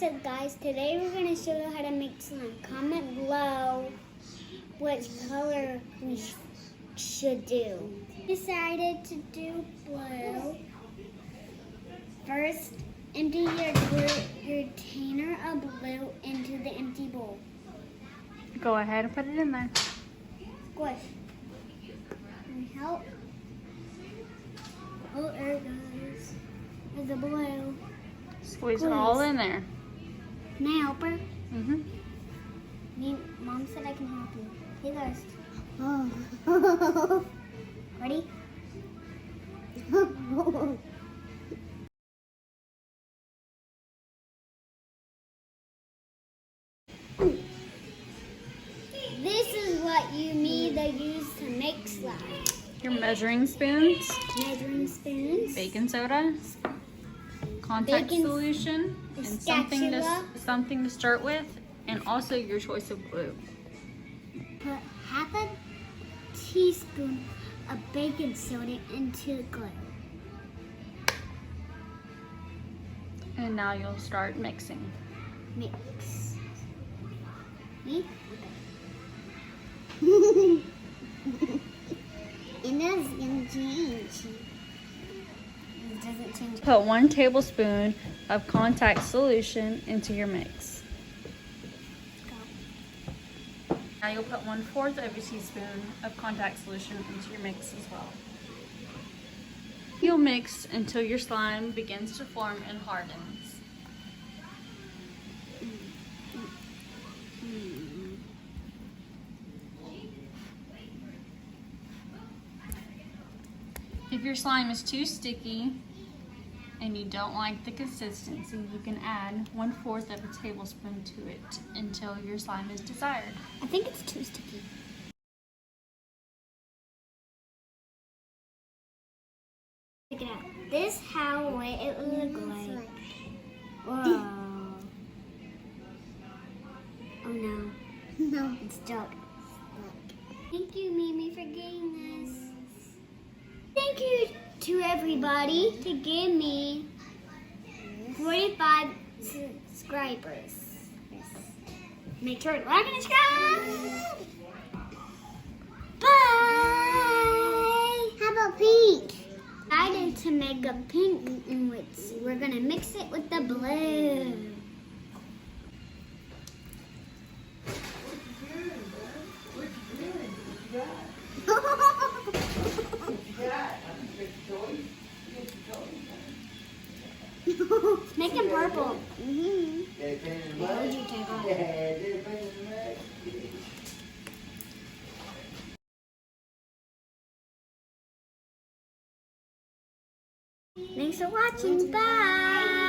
up, guys? Today we're going to show you how to make slime. Comment below which color we should do. Decided to do blue. First, empty your container of blue into the empty bowl. Go ahead and put it in there. Squish. And help. Oh, there it goes. There's the blue. Squeeze it all in there. Can I help her? Mm-hmm. Mom said I can help you. Here goes. Ready? This is what you need to use to make slime. Your measuring spoons, Measuring spoons, baking soda, contact Baking solution, and spatula. something to start with, and also your choice of glue. Put half a teaspoon of baking soda into the glue. And now you'll start mixing. Mix. Me? And that's gonna change. It doesn't change. Put 1 tablespoon of contact solution into your mix. Now you'll put 1/4 of a teaspoon of contact solution into your mix as well. You'll mix until your slime begins to form and hardens. If your slime is too sticky and you don't like the consistency, you can add 1/4 of a tablespoon to it until your slime is desired. I think it's too sticky. Check it out. This is how it would look like. Whoa. Oh no. No. It's stuck. Thank you, Mimi, for getting this. Thank you to everybody to give me 45 subscribers. Make sure to like and subscribe. Bye. How about pink? I decided to make a pink in which we're gonna mix it with the blue. Make them purple. What would you take off? Thanks for watching. Bye.